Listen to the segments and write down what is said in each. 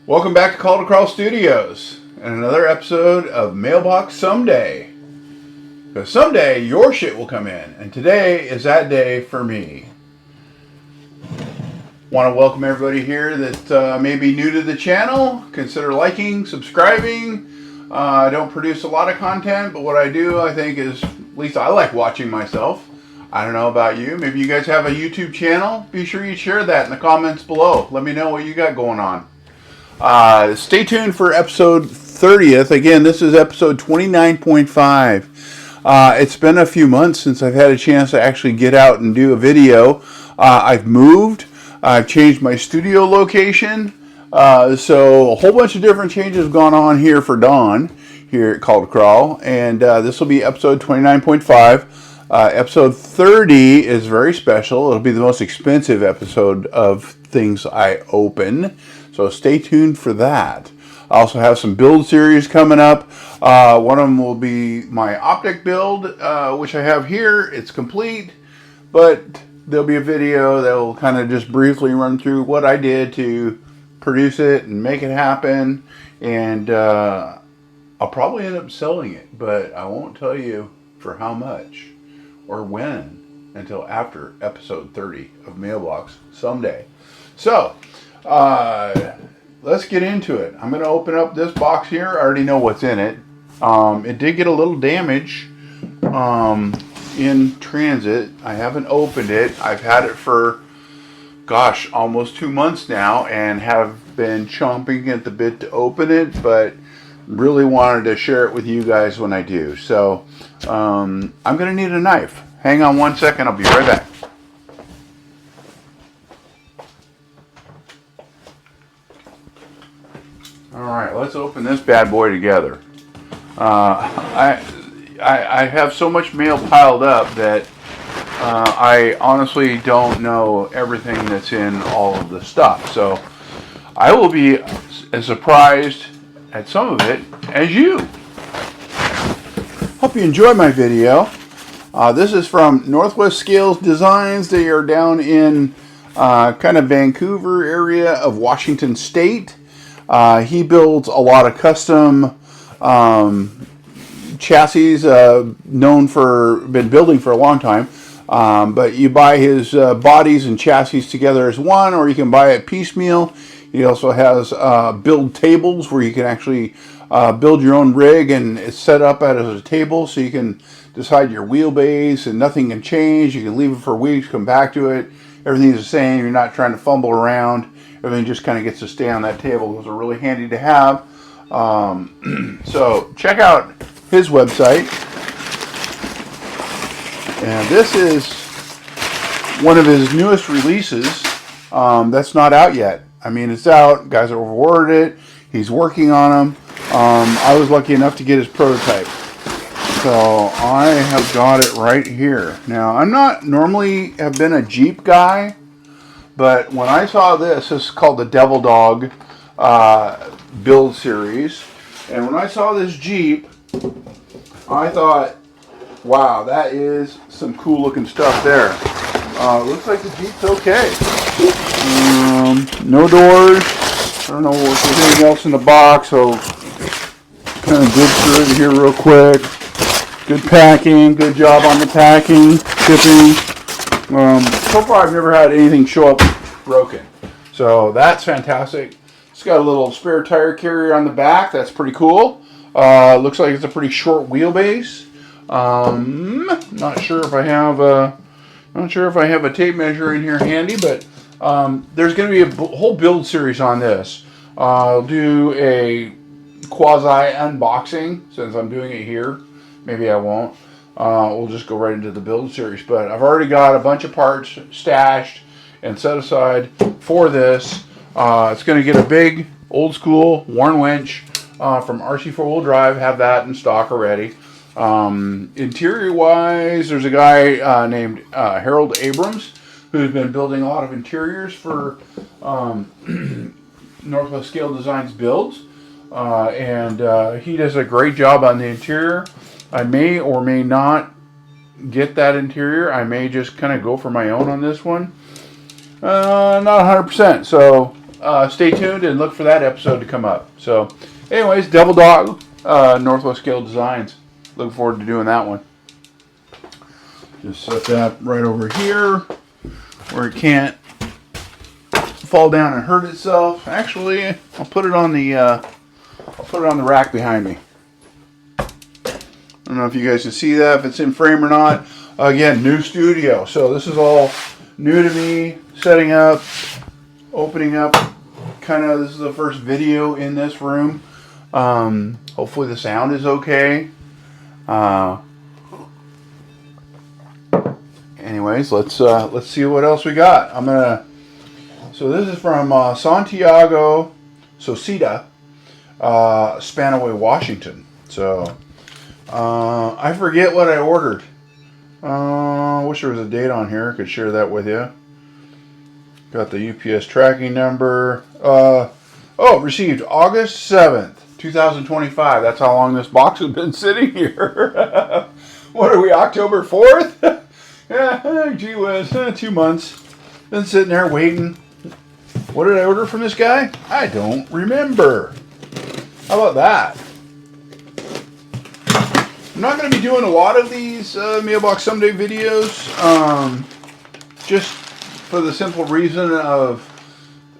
Welcome back to Call to Crawl Studios and another episode of Mailbox Someday. Because someday your shit will come in, and today is that day for me. Want to welcome everybody here that may be new to the channel. Consider liking, subscribing. I don't produce a lot of content, but what I do, I think, is, at least I like watching myself. I don't know about you. Maybe you guys have a YouTube channel. Be sure you share that in the comments below. Let me know what you got going on. Stay tuned for episode 30th. Again, this is episode 29.5. It's been a few months since I've had a chance to actually get out and do a video. I've moved. I've changed my studio location. So a whole bunch of different changes gone on here for Dawn here at Call to Crawl. And this will be episode 29.5. Episode 30 is very special. It'll be the most expensive episode of things I open. So stay tuned for that. I also have some build series coming up. One of them will be my optic build, which I have here. It's complete, but there'll be a video that will kind of just briefly run through what I did to produce it and make it happen. And I'll probably end up selling it, but I won't tell you for how much or when until after episode 30 of Mailbox Someday. So, let's get into it. I'm going to open up this box here. I already know what's in it. It did get a little damage in transit. I haven't opened it. I've had it for, gosh, almost 2 months now and have been chomping at the bit to open it, but really wanted to share it with you guys when I do. So, I'm going to need a knife. Hang on one second. I'll be right back. Alright, let's open this bad boy together. I have so much mail piled up that I honestly don't know everything that's in all of the stuff. So I will be as surprised at some of it as you. Hope you enjoy my video. This is from Northwest Scales Designs. They are down in kind of Vancouver area of Washington State. He builds a lot of custom chassis, been building for a long time. But you buy his bodies and chassis together as one, or you can buy it piecemeal. He also has build tables where you can actually build your own rig, and it's set up as a table so you can decide your wheelbase and nothing can change. You can leave it for weeks, come back to it. Everything's the same. You're not trying to fumble around. Everything just kind of gets to stay on that table. Those are really handy to have. So check out his website. And this is one of his newest releases that's not out yet. I mean, it's out. Guys have ordered it. He's working on them. I was lucky enough to get his prototype. So I have got it right here. Now, I'm not normally have been a Jeep guy. But when I saw this is called the Devil Dog build series. And when I saw this Jeep, I thought, wow, that is some cool looking stuff there. Looks like the Jeep's okay. No doors. I don't know if there's anything else in the box, so kind of dig through it here real quick. Good packing, good job on the packing, shipping. So far I've never had anything show up broken. So that's fantastic. It's got a little spare tire carrier on the back. That's pretty cool. Looks like it's a pretty short wheelbase. Not sure if I have a tape measure in here handy, but there's going to be a whole build series on this. I'll do a quasi unboxing since I'm doing it here. Maybe I won't. We'll just go right into the build series. But I've already got a bunch of parts stashed and set aside for this. It's going to get a big, old school Warn winch from RC 4-wheel drive. Have that in stock already. Interior wise, there's a guy named Harold Abrams who's been building a lot of interiors for Northwest Scale Designs builds. And he does a great job on the interior. I may or may not get that interior. I may just kind of go for my own on this one. Not 100%. So stay tuned and look for that episode to come up. So, anyways, Devil Dog, Northwest Scale Designs. Looking forward to doing that one. Just set that right over here where it can't fall down and hurt itself. Actually, I'll put it on the rack behind me. I don't know if you guys can see that, if it's in frame or not. Again, new studio, so this is all new to me. Setting up, opening up. This is the first video in this room. Hopefully the sound is okay. Anyways, let's see what else we got. So this is from Santiago Sosita, Spanaway, Washington. So I forget what I ordered. I wish there was a date on here. I could share that with you. Got the UPS tracking number. Received August 7th, 2025. That's how long this box has been sitting here. What are we, October 4th? Yeah, gee whiz, 2 months. Been sitting there waiting. What did I order from this guy? I don't remember. How about that? I'm not going to be doing a lot of these Mailbox Someday videos, just for the simple reason of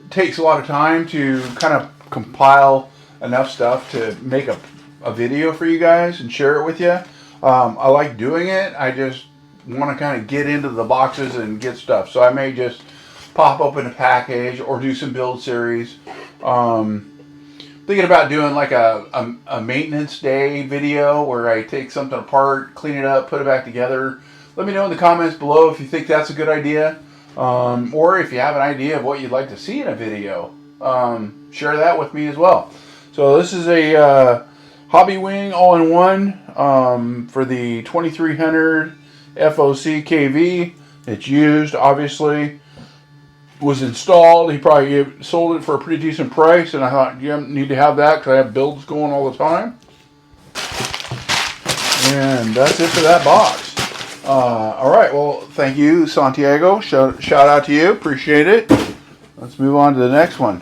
it takes a lot of time to kind of compile enough stuff to make a video for you guys and share it with you. I like doing it. I just want to kind of get into the boxes and get stuff. So I may just pop open a package or do some build series. Thinking about doing like a maintenance day video where I take something apart, clean it up, put it back together. Let me know in the comments below if you think that's a good idea. Or if you have an idea of what you'd like to see in a video. Share that with me as well. So this is a Hobby Wing all-in-one for the 2300 FOC KV. It's used, obviously. Was installed. He probably sold it for a pretty decent price, and I thought you need to have that because I have builds going all the time. And that's it for that box. All right, well, thank you, Santiago. Shout out to you. Appreciate it. Let's move on to the next one.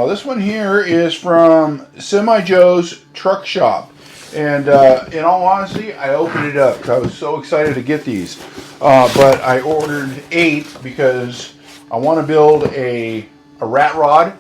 This one here is from Semi Joe's Truck Shop. And in all honesty, I opened it up because I was so excited to get these. But I ordered 8 because I want to build a rat rod,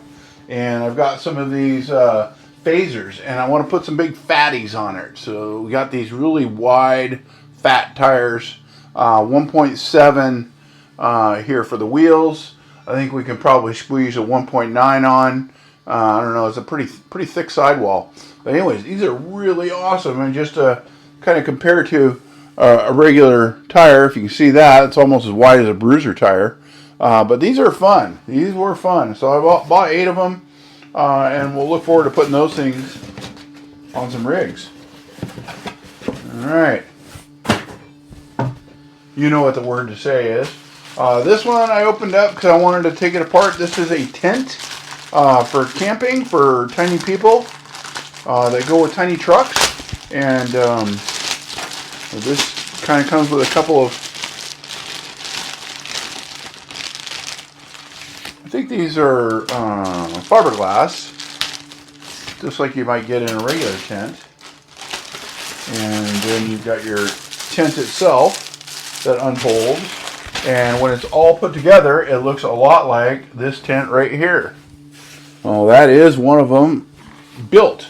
and I've got some of these phasers, and I want to put some big fatties on it. So we got these really wide, fat tires, 1.7 here for the wheels. I think we can probably squeeze a 1.9 on. I don't know, it's a pretty thick sidewall. But anyways, these are really awesome, and just to kind of compare to a regular tire, if you can see that, it's almost as wide as a bruiser tire. But these are fun. These were fun. So I bought 8 of them, and we'll look forward to putting those things on some rigs. All right. You know what the word to say is. This one I opened up because I wanted to take it apart. This is a tent for camping for tiny people that go with tiny trucks. And this kind of comes with a couple of... I think these are fiberglass, just like you might get in a regular tent. And then you've got your tent itself that unfolds. And when it's all put together, it looks a lot like this tent right here. Well, that is one of them built.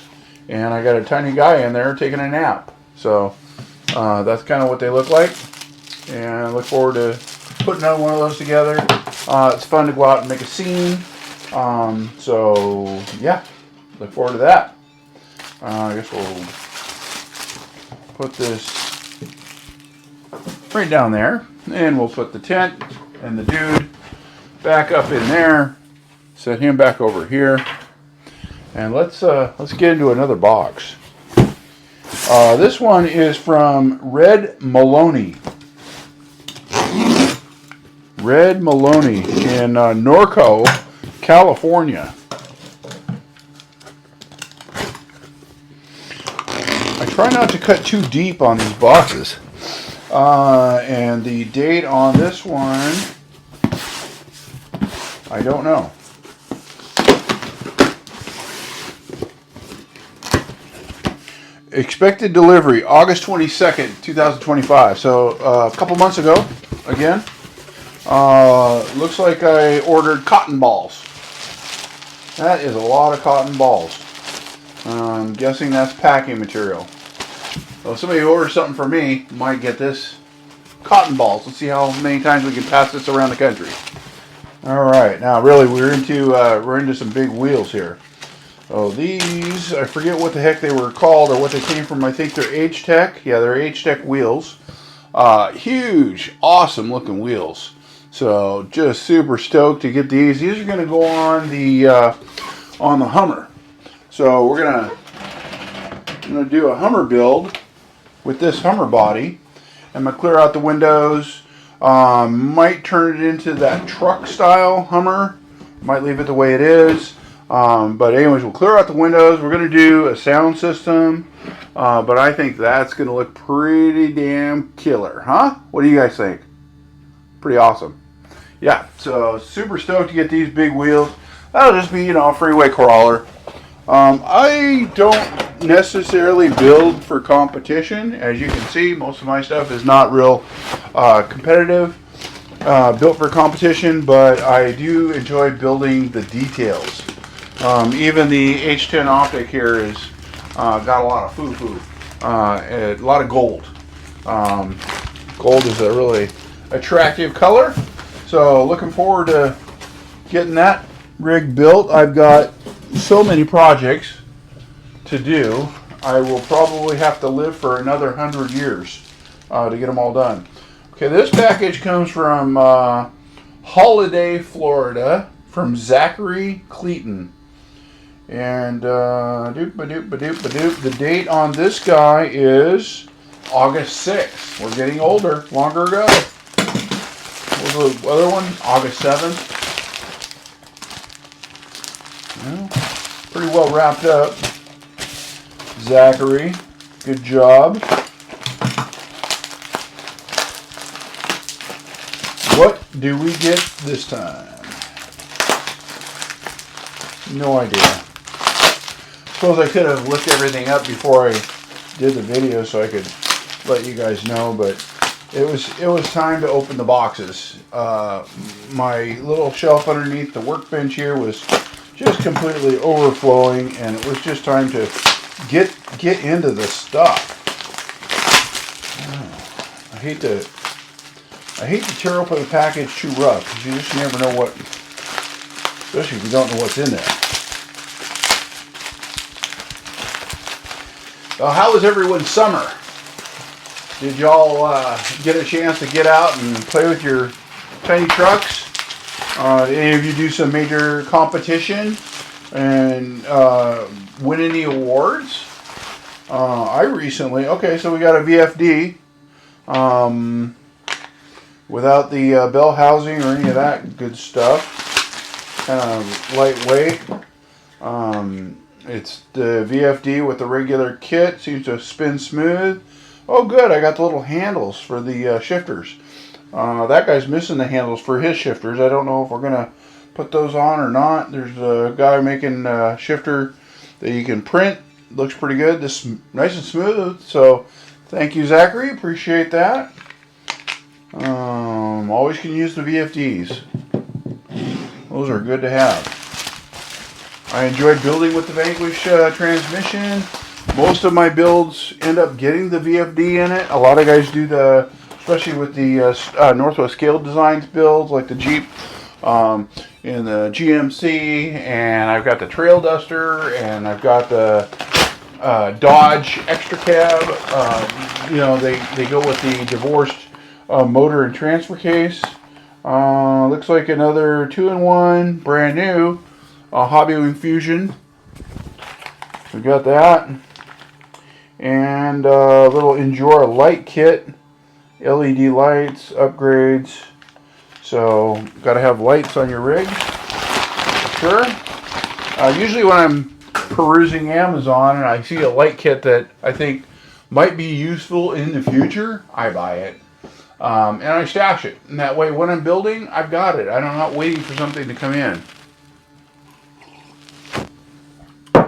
And I got a tiny guy in there taking a nap. So that's kind of what they look like. And I look forward to putting another one of those together. It's fun to go out and make a scene. So yeah, look forward to that. I guess we'll put this right down there, and we'll put the tent and the dude back up in there. Set him back over here, and let's get into another box. This one is from Red Maloney. Red Maloney in Norco, California. I try not to cut too deep on these boxes. And the date on this one, I don't know. Expected delivery August 22nd, 2025. So a couple months ago, again. Looks like I ordered cotton balls. That is a lot of cotton balls. I'm guessing that's packing material. So if somebody orders something for me, might get this cotton balls. Let's see how many times we can pass this around the country. All right, now really we're into some big wheels here. Oh, these, I forget what the heck they were called or what they came from. I think they're H-Tech. Yeah, they're H-Tech wheels. Huge, awesome looking wheels. So just super stoked to get these. These are going to go on the Hummer. So I'm gonna do a Hummer build with this Hummer body. I'm gonna clear out the windows. Might turn it into that truck style Hummer. Might leave it the way it is. But anyways, we'll clear out the windows. We're going to do a sound system. But I think that's going to look pretty damn killer. Huh? What do you guys think? Pretty awesome. Yeah, so super stoked to get these big wheels. That'll just be, a freeway crawler. I don't necessarily build for competition. As you can see, most of my stuff is not real competitive. Built for competition, but I do enjoy building the details. Even the H10 optic here is got a lot of foo-foo, a lot of gold. Gold is a really attractive color, so looking forward to getting that rig built. I've got so many projects to do. I will probably have to live for another 100 years to get them all done. Okay, this package comes from Holiday, Florida, from Zachary Cleaton. And the date on this guy is August 6th. We're getting older, longer ago. What was the other one? August 7th. Well, pretty well wrapped up. Zachary, good job. What do we get this time? No idea. Suppose I could have looked everything up before I did the video so I could let you guys know, but it was time to open the boxes. My little shelf underneath the workbench here was just completely overflowing, and it was just time to get into this stuff. I hate to tear open a package too rough, because you just never know what, especially if you don't know what's in there. How was everyone's summer? Did y'all get a chance to get out and play with your tiny trucks? Any of you do some major competition and win any awards? I recently, so we got a VFD without the bell housing or any of that good stuff. Kind of lightweight. It's the VFD with the regular kit. Seems to spin smooth. Oh, good. I got the little handles for the shifters. That guy's missing the handles for his shifters. I don't know if we're going to put those on or not. There's a guy making a shifter that you can print. Looks pretty good. This is nice and smooth. So thank you, Zachary. Appreciate that. Always can use the VFDs. Those are good to have. I enjoyed building with the Vanquish transmission. Most of my builds end up getting the VFD in it. A lot of guys do especially with the Northwest Scale Designs builds, like the Jeep and the GMC, and I've got the Trail Duster, and I've got the Dodge Extra Cab. They go with the divorced motor and transfer case. Looks like another 2-in-1, brand new. Hobbywing Fusion. We got that. And a little Endura light kit. LED lights, upgrades. So, got to have lights on your rig. Sure. Usually when I'm perusing Amazon and I see a light kit that I think might be useful in the future, I buy it. And I stash it. And that way when I'm building, I've got it. I'm not waiting for something to come in.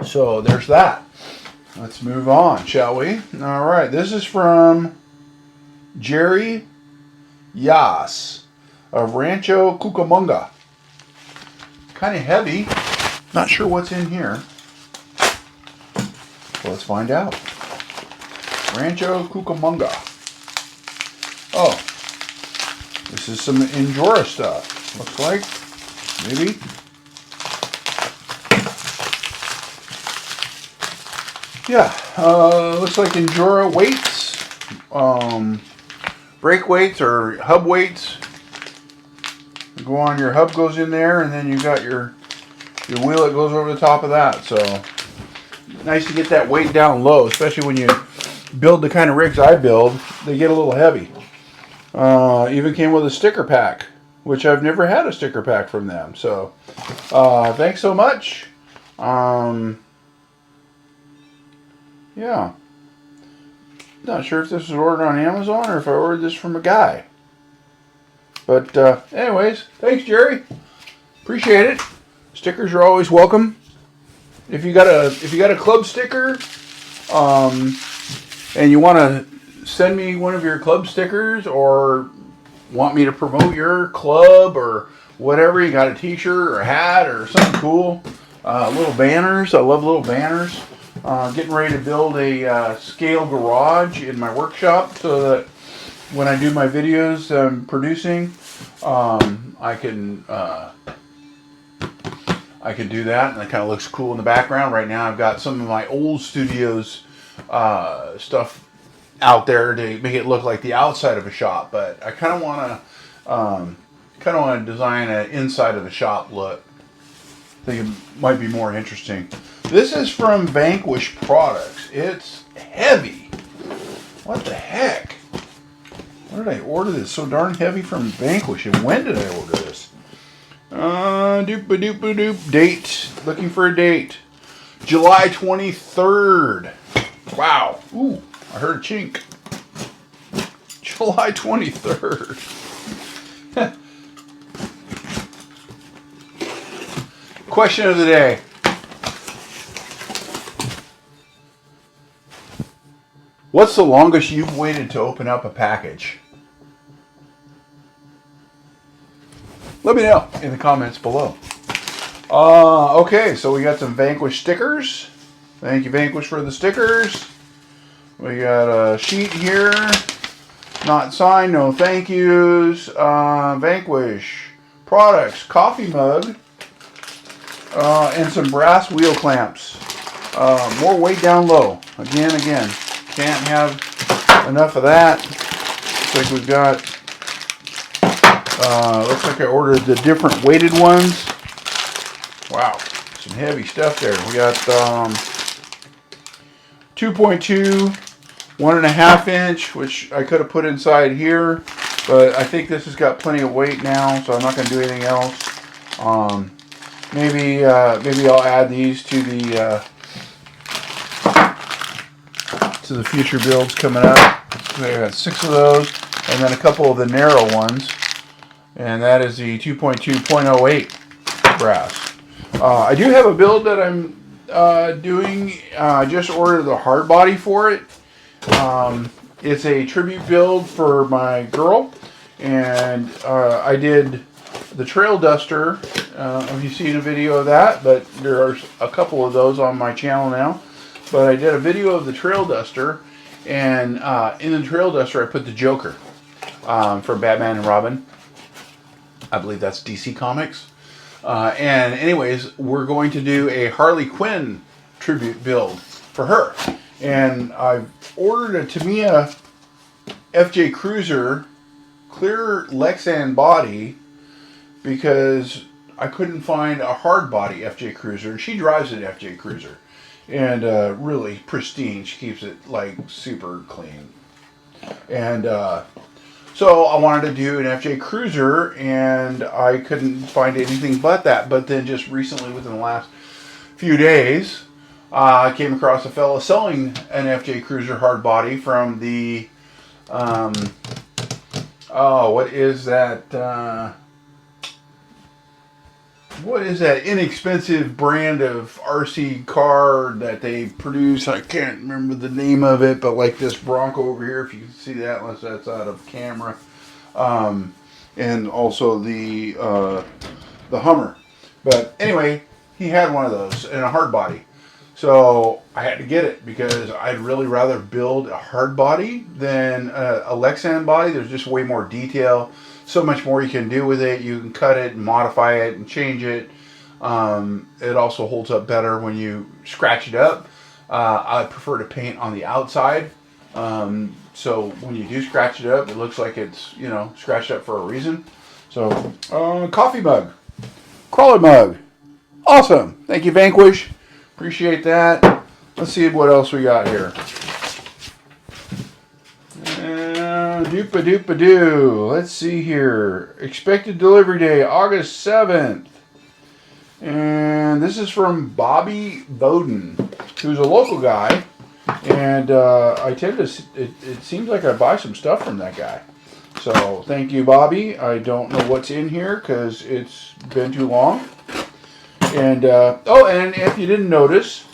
So there's that. let's move on, shall we? All right, this is from Jerry Yas of Rancho Cucamonga. Kind of heavy. Not sure what's in here. Well, let's find out. Rancho Cucamonga. Oh, this is some Injora stuff. Looks like. Maybe. Yeah, looks like Injora weights. Brake weights or hub weights. Go on, your hub goes in there, and then you got your wheel that goes over the top of that. So nice to get that weight down low, especially when you build the kind of rigs I build. They get a little heavy. Even came with a sticker pack, which I've never had a sticker pack from them. So thanks so much. Yeah. Not sure if this was ordered on Amazon or if I ordered this from a guy. But anyways, thanks, Jerry. Appreciate it. Stickers are always welcome. If you got a club sticker, and you want to send me one of your club stickers, or want me to promote your club or whatever, you got a t-shirt or a hat or something cool, little banners. I love little banners. Getting ready to build a scale garage in my workshop so that when I do my videos I'm producing, I can do that, and it kind of looks cool in the background. Right now I've got some of my old studios stuff out there to make it look like the outside of a shop, but I kind of want to design an inside of the shop look. I think it might be more interesting. This is from Vanquish Products. It's heavy. What the heck? Where did I order this so darn heavy from Vanquish? And when did I order this? Doop-a-doop-a-doop. Date. Looking for a date. July 23rd. Wow. Ooh, I heard a chink. July 23rd. Question of the day. What's the longest you've waited to open up a package? Let me know in the comments below. Okay, so we got some Vanquish stickers. Thank you, Vanquish, for the stickers. We got a sheet here. Not signed, no thank yous. Vanquish Products coffee mug. And some brass wheel clamps. More weight down low. Again. Can't have enough of that. Looks like we've got, looks like I ordered the different weighted ones. Wow, some heavy stuff there. We got 2.2, 1.5 inch, which I could have put inside here, but I think this has got plenty of weight now, so I'm not going to do anything else. Maybe I'll add these to the future builds coming up. So I got 6 of those, and then a couple of the narrow ones, and that is the 2.2.08 brass. I do have a build that I'm doing. I just ordered the hard body for it. It's a tribute build for my girl, and I did the trail duster. Have you seen a video of that? But there are a couple of those on my channel now. But I did a video of the trail duster, and in the trail duster I put the Joker from Batman and Robin. I believe that's DC Comics. And anyways, we're going to do a Harley Quinn tribute build for her. And I've ordered a Tamiya FJ Cruiser clear Lexan body because I couldn't find a hard body FJ Cruiser. And she drives an FJ Cruiser. And really pristine. She keeps it like super clean. And so I wanted to do an FJ Cruiser, and I couldn't find anything but that. But then just recently, within the last few days, I came across a fella selling an FJ Cruiser hard body from the what is that? what is that inexpensive brand of RC car that they produce? I can't remember the name of it, but like this Bronco over here, if you can see that, unless that's out of camera, and also the Hummer. But anyway, he had one of those in a hard body, so I had to get it because I'd really rather build a hard body than a Lexan body. There's just way more detail. So much more you can do with it. You can cut it and modify it and change it. It also holds up better when you scratch it up. I prefer to paint on the outside. So when you do scratch it up, it looks like it's, you know, scratched up for a reason. So, coffee mug. Crawler mug. Awesome. Thank you, Vanquish. Appreciate that. Let's see what else we got here. Doopa-doopa-doo. Let's see here. Expected delivery day, August 7th. And this is from Bobby Bowden, who's a local guy. And I tend to, it seems like I buy some stuff from that guy. So thank you, Bobby. I don't know what's in here because it's been too long. And, and if you didn't notice,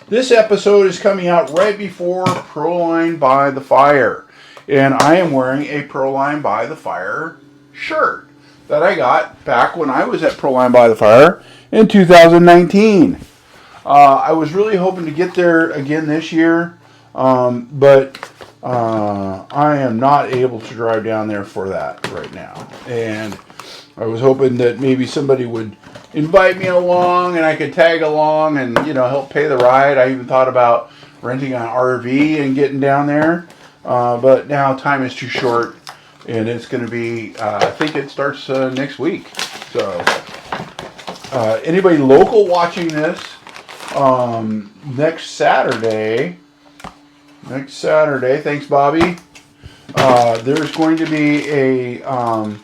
this episode is coming out right before Proline by the Fire. And I am wearing a Proline by the Fire shirt that I got back when I was at Proline by the Fire in 2019. I was really hoping to get there again this year, but I am not able to drive down there for that right now. And I was hoping that maybe somebody would invite me along and I could tag along and, you know, help pay the ride. I even thought about renting an RV and getting down there. But now time is too short, and it's going to be, I think it starts next week. So, anybody local watching this, next Saturday, thanks Bobby, there's going to be an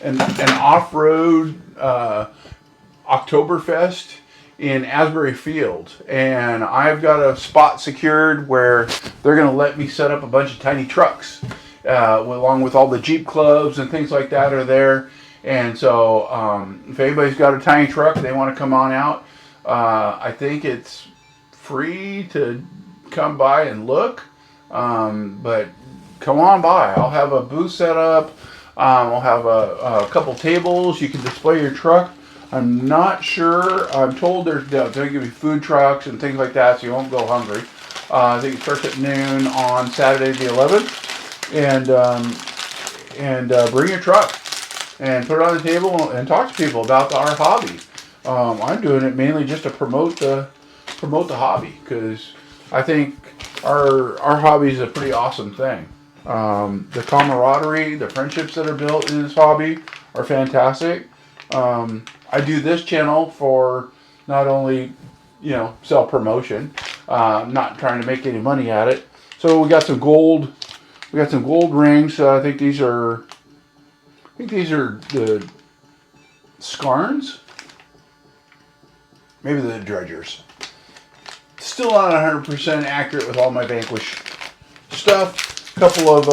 off-road Oktoberfest in Asbury Field, and I've got a spot secured where they're going to let me set up a bunch of tiny trucks, along with all the Jeep clubs and things like that are there. And so, if anybody's got a tiny truck, they want to come on out. I think it's free to come by and look, but come on by. I'll have a booth set up. I'll have a couple tables. You can display your truck. I'm not sure. I'm told there's going to be food trucks and things like that, so you won't go hungry. I think it starts at noon on Saturday the 11th. And bring your truck and put it on the table and talk to people about our hobby. I'm doing it mainly just to promote the hobby, because I think our hobby is a pretty awesome thing. The camaraderie, the friendships that are built in this hobby are fantastic. I do this channel for not only, you know, self-promotion, not trying to make any money at it. So we got some gold rings. I think these are the Scarns. Maybe the Dredgers. Still not 100% accurate with all my Vanquish stuff. A couple of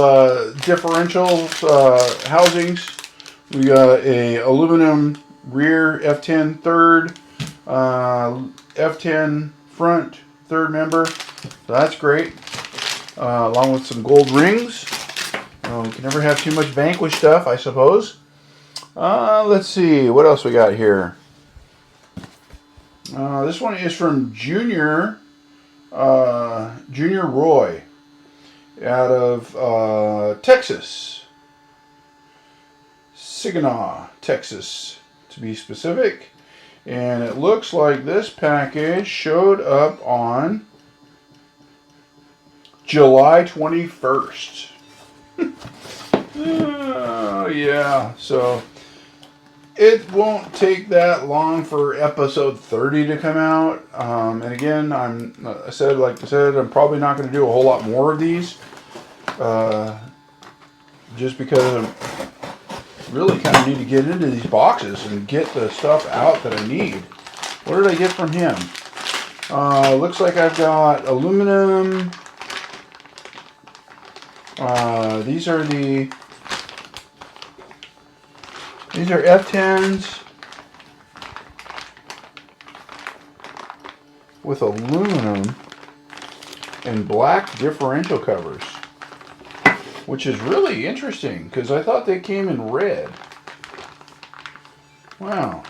differentials, housings. We got a aluminum rear F10 third, F10 front third member. So that's great. Along with some gold rings. You can never have too much Vanquish stuff, I suppose. Let's see, what else we got here? This one is from Junior Roy out of Texas. Saginaw, Texas, to be specific. And it looks like this package showed up on July 21st. Yeah, so it won't take that long for episode 30 to come out. And again, like I said, I'm probably not going to do a whole lot more of these. Just because I really kind of need to get into these boxes and get the stuff out that I need. What did I get from him? Looks like I've got aluminum. These are the These are F10s with aluminum and black differential covers, which is really interesting because I thought they came in red. Wow.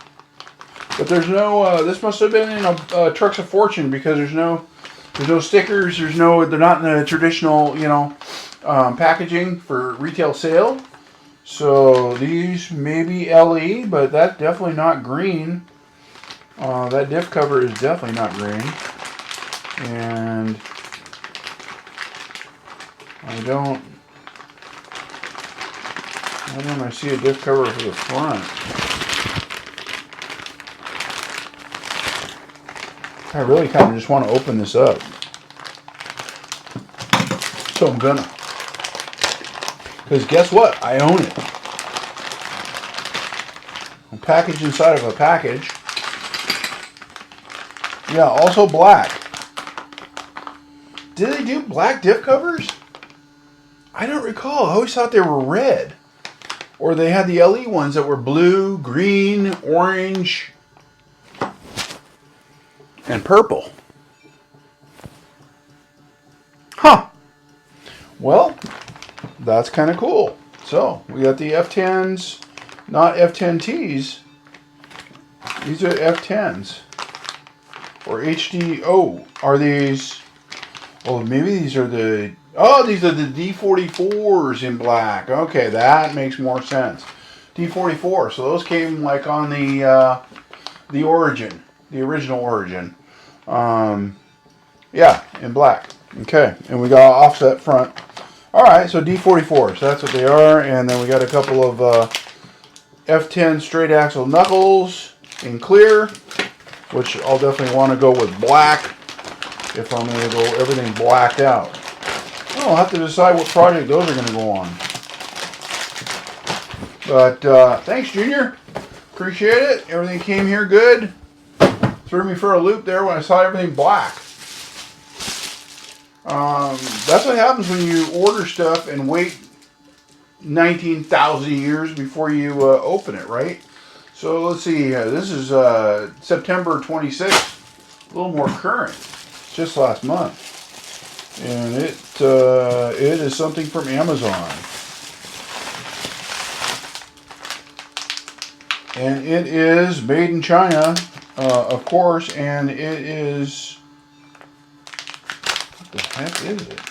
But there's no, this must have been in a Trucks of Fortune because there's no stickers, they're not in the traditional, packaging for retail sale. So these may be LE, but that's definitely not green. That diff cover is definitely not green. And I don't see a diff cover for the front. I really kind of just want to open this up. So I'm gonna. Because guess what? I own it. I'm packaged inside of a package. Yeah, also black. Did they do black diff covers? I don't recall. I always thought they were red. Or they had the LE ones that were blue, green, orange, and purple. Huh. Well, that's kind of cool. So, we got the F10s, not F10Ts. These are F10s. Or HD. Oh, are these... Oh, maybe these are the... Oh, these are the D44s in black. Okay, that makes more sense. D44. So those came like on the origin. The original origin. Yeah, in black. Okay, and we got offset front. Alright, so D44s, so that's what they are. And then we got a couple of F10 straight axle knuckles in clear, which I'll definitely want to go with black if I'm going to go everything blacked out. I'll have to decide what project those are going to go on. But thanks, Junior. Appreciate it. Everything came here good. Threw me for a loop there when I saw everything black. That's what happens when you order stuff and wait 19,000 years before you open it, right? So let's see. This is September 26th. A little more current. Just last month. And it is something from Amazon. And it is made in China, of course, and it is... What the heck is it?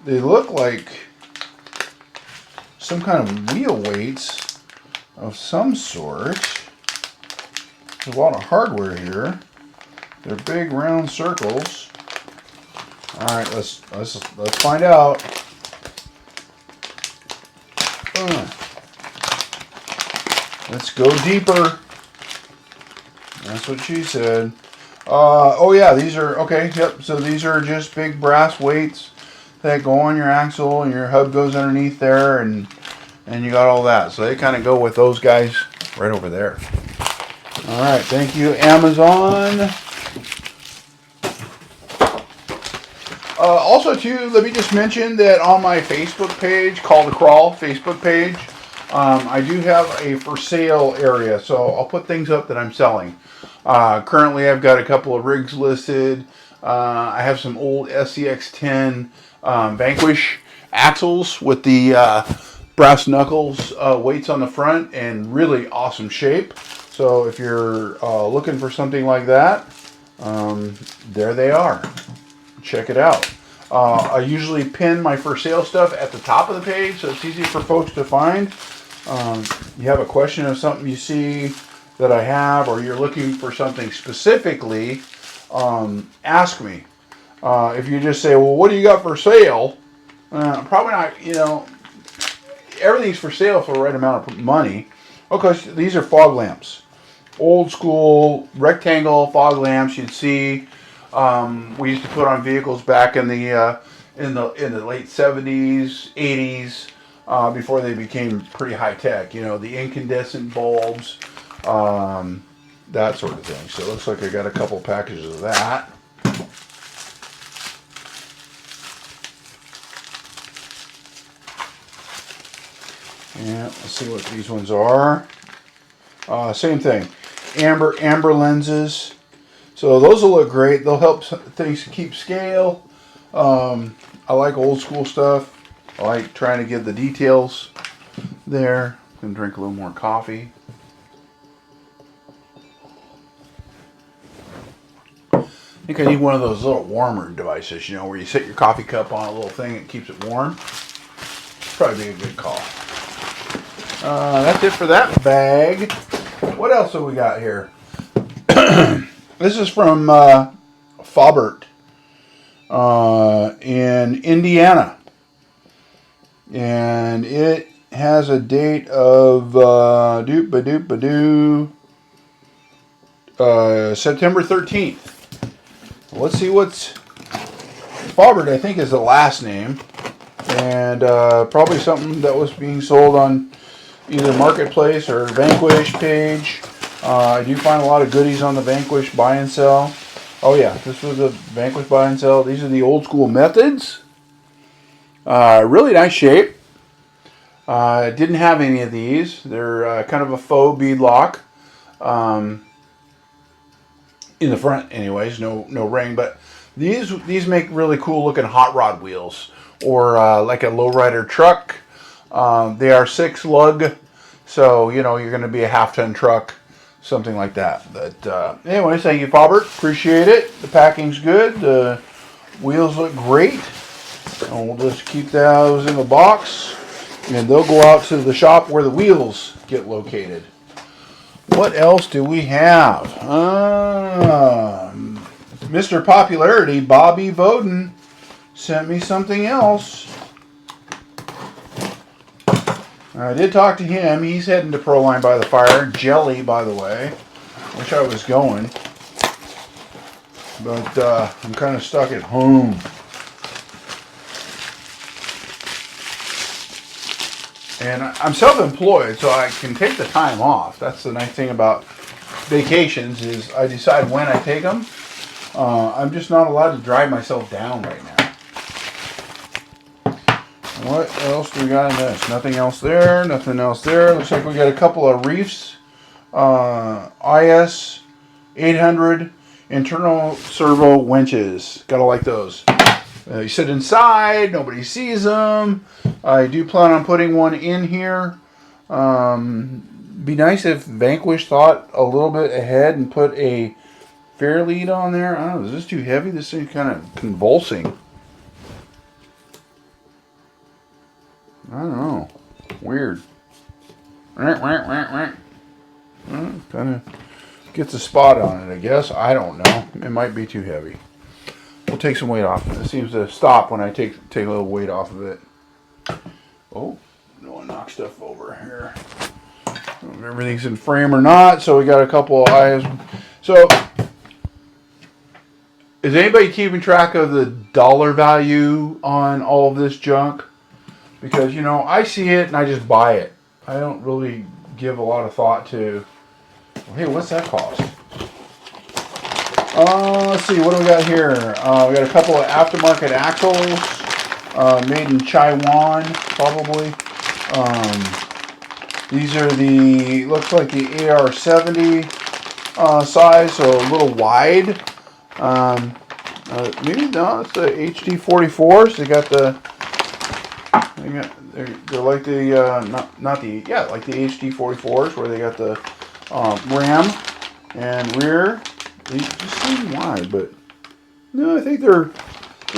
They look like some kind of wheel weights of some sort. There's a lot of hardware here. They're big round circles. All right, let's find out. Let's go deeper. That's what she said. Oh yeah, these are okay. Yep. So these are just big brass weights that go on your axle, and your hub goes underneath there, and you got all that. So they kind of go with those guys right over there. All right, thank you, Amazon. Also, too, let me just mention that on my Facebook page, Call to Crawl Facebook page, I do have a for sale area. So I'll put things up that I'm selling. Currently, I've got a couple of rigs listed. I have some old SCX10 Vanquish axles with the brass knuckles weights on the front and really awesome shape. So if you're looking for something like that, there they are. Check it out. I usually pin my for sale stuff at the top of the page, so it's easy for folks to find. You have a question of something you see that I have, or you're looking for something specifically, ask me. If you just say, well, what do you got for sale? Probably not, everything's for sale for the right amount of money. Okay, so these are fog lamps. Old school rectangle fog lamps you'd see. We used to put on vehicles back in the late 70s, 80s, before they became pretty high tech. The incandescent bulbs, that sort of thing. So it looks like I got a couple packages of that. Yeah, let's see what these ones are. Same thing. Amber lenses. So those will look great. They'll help things keep scale. I like old school stuff. I like trying to give the details there. Gonna drink a little more coffee. I think I need one of those little warmer devices, you know, where you set your coffee cup on a little thing and it keeps it warm. Probably be a good call. That's it for that bag. What else have we got here? This is from Faubert in Indiana. And it has a date of September 13th. Let's see what's Faubert, I think, is the last name, and probably something that was being sold on either Marketplace or Vanquish page. I do find a lot of goodies on the Vanquish buy and sell. Oh yeah, this was the Vanquish buy and sell. These are the old school methods. Really nice shape. Didn't have any of these. They're kind of a faux bead lock. In the front anyways, no ring, but these make really cool looking hot rod wheels, or like a lowrider truck. They are 6 lug, so you know you're going to be a half-ton truck, something like that. But anyways, thank you, Faubert. Appreciate it. The packing's good. The wheels look great, and we'll just keep those in the box, and they'll go out to the shop where the wheels get located. What else do we have? Mr. Popularity, Bobby Bowden, sent me something else. I did talk to him. He's heading to Proline by the Fire. Jelly, by the way. Wish I was going. But I'm kind of stuck at home. And I'm self-employed, so I can take the time off. That's the nice thing about vacations, is I decide when I take them. I'm just not allowed to drive myself down right now. What else do we got in this? Nothing else there. Nothing else there. Looks like we got a couple of reefs. IS 800 internal servo winches. Gotta like those. You sit inside, nobody sees them. I do plan on putting one in here. Be nice if Vanquish thought a little bit ahead and put a fair lead on there. I don't know, is this too heavy? This thing's kind of convulsing. I don't know. Weird. Kind of gets a spot on it, I guess. I don't know. It might be too heavy. We'll take some weight off. It seems to stop when I take a little weight off of it. Oh, don't want to knock stuff over here. If everything's in frame or not. So we got a couple of eyes. So, is anybody keeping track of the dollar value on all of this junk? Because, you know, I see it and I just buy it. I don't really give a lot of thought to, well, hey, what's that cost? Let's see, what do we got here? We got a couple of aftermarket axles, made in Taiwan, probably. These are the, looks like the AR70 size, so a little wide. Maybe no, it's the HD44s. They got the, they're like the not the, yeah, like the HD44s, where they got the ram and rear. They just seem wide, but no, I think they're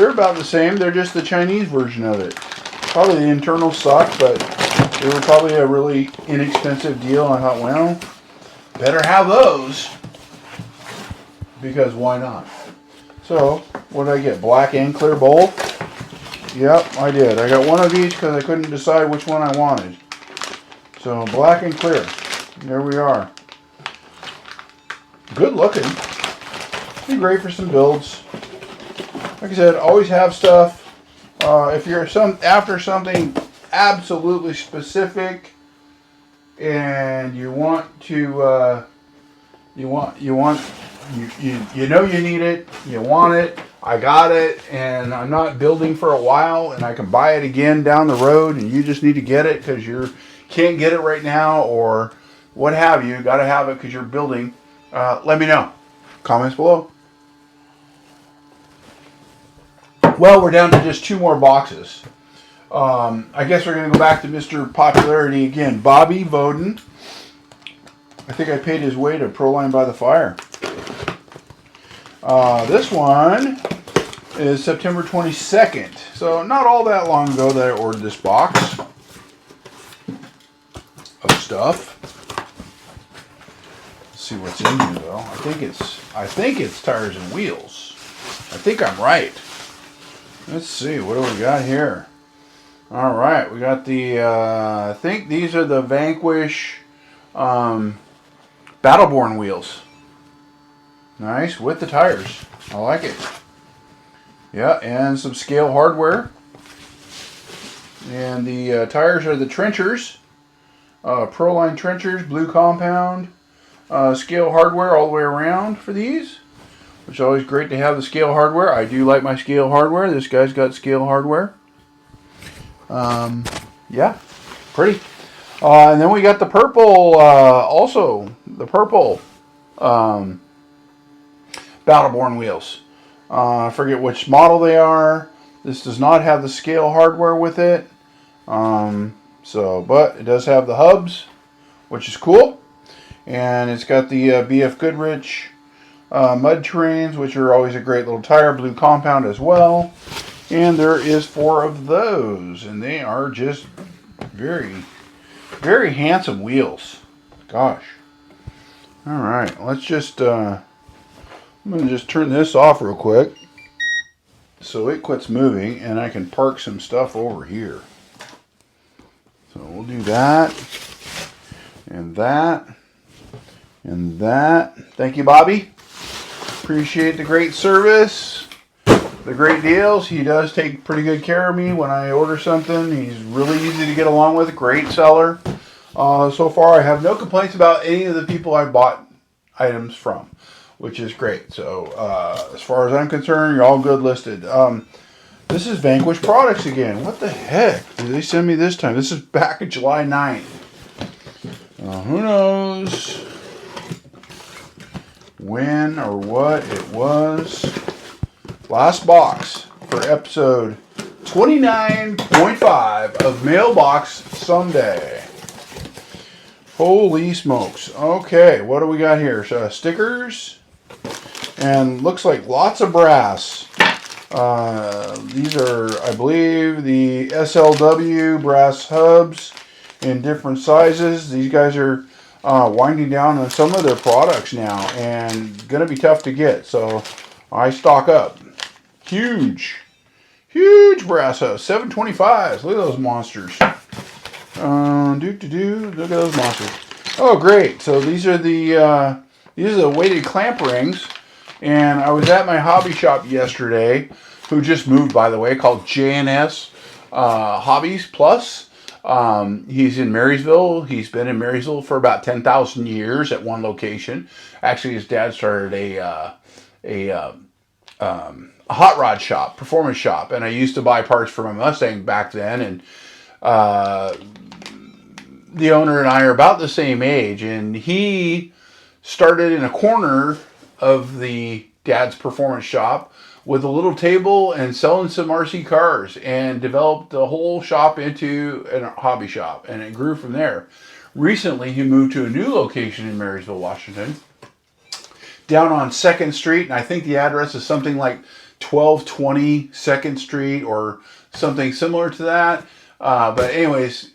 about the same. They're just the Chinese version of it. Probably the internals suck, but they were probably a really inexpensive deal. I thought, well, better have those, because why not? So, what did I get? Black and clear both? Yep, I did. I got one of each because I couldn't decide which one I wanted. So, black and clear. There we are. Good looking. Be great for some builds. Like I said, always have stuff. If you're after something absolutely specific, and you want to, you know you need it, you want it, I got it, and I'm not building for a while, and I can buy it again down the road, and you just need to get it because you're can't get it right now or what have you, got to have it because you're building, let me know. Comments below. Well, we're down to just 2 more boxes. I guess we're going to go back to Mr. Popularity again. Bobby Voden. I think I paid his way to Proline by the Fire. This one is September 22nd. So not all that long ago that I ordered this box of stuff. Let's see what's in here though. I think it's tires and wheels. I think I'm right. Let's see, what do we got here? All right, we got the, I think these are the Vanquish Battleborn wheels. Nice, with the tires. I like it. Yeah, and some scale hardware. And the tires are the Trenchers. Proline Trenchers, blue compound. Scale hardware all the way around for these. Which is always great to have the scale hardware. I do like my scale hardware. This guy's got scale hardware. Yeah, pretty. And then we got the purple, also the purple Battleborn wheels. I forget which model they are. This does not have the scale hardware with it. But it does have the hubs, which is cool. And it's got the BF Goodrich mud terrains, which are always a great little tire, blue compound as well. And there is 4 of those, and they are just very, very handsome wheels. Gosh. All right, let's just, I'm going to just turn this off real quick so it quits moving and I can park some stuff over here. So we'll do that and that and that. Thank you, Bobby. Appreciate the great service, the great deals. He does take pretty good care of me when I order something. He's really easy to get along with. Great seller. So far, I have no complaints about any of the people I bought items from, which is great. So as far as I'm concerned, you're all good listed. This is Vanquish Products again. What the heck did they send me this time? This is back in July 9th. Who knows when or what it was. Last box for episode 29.5 of Mailbox Someday. Holy smokes. Okay, what do we got here? Stickers. And looks like lots of brass. These are, I believe, the SLW brass hubs in different sizes. These guys are winding down on some of their products now and going to be tough to get. So I stock up. Huge brass hubs. 725s. Look at those monsters. Look at those monsters. Oh, great. So these are the weighted clamp rings. And I was at my hobby shop yesterday, who just moved, by the way, called JNS Hobbies Plus. He's in Marysville. He's been in Marysville for about 10,000 years at one location. Actually, his dad started a hot rod shop, performance shop, and I used to buy parts for my Mustang back then. And the owner and I are about the same age, and he started in a corner of the dad's performance shop with a little table and selling some RC cars, and developed the whole shop into a hobby shop, and it grew from there. Recently, he moved to a new location in Marysville, Washington, down on 2nd Street, and I think the address is something like 1220 2nd Street or something similar to that. But anyways,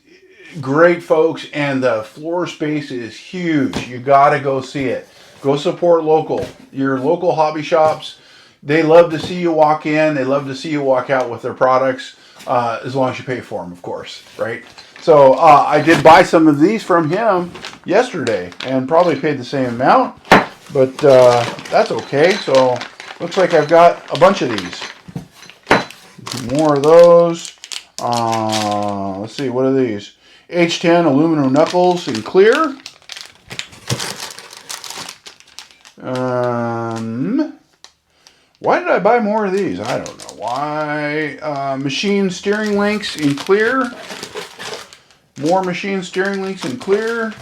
great folks, and the floor space is huge. You gotta go see it. Go support local. Your local hobby shops, they love to see you walk in. They love to see you walk out with their products, as long as you pay for them, of course, right? So I did buy some of these from him yesterday and probably paid the same amount, but that's okay. So looks like I've got a bunch of these. More of those. Let's see, what are these? H10 aluminum knuckles in clear. Why did I buy more of these? I don't know why. Machine steering links in clear. More machine steering links in clear.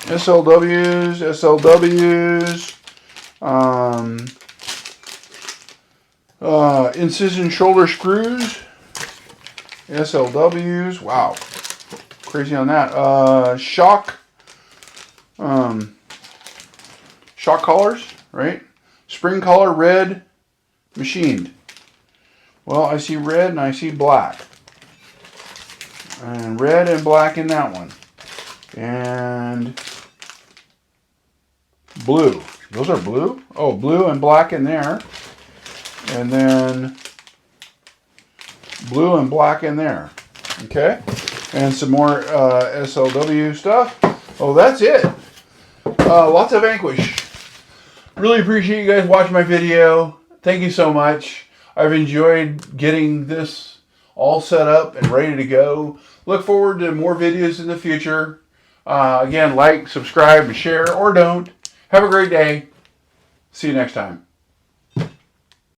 SLWs, incision shoulder screws, SLWs. Wow, crazy on that. Shock collars, right? Spring collar, red, machined. Well, I see red and I see black. And red and black in that one. And blue. Those are blue? Oh, blue and black in there. And then blue and black in there. Okay? And some more SLW stuff. Oh, that's it. Lots of Vanquish. Really appreciate you guys watching my video. Thank you so much. I've enjoyed getting this all set up and ready to go. Look forward to more videos in the future. Again, like, subscribe, and share, or don't. Have a great day. See you next time.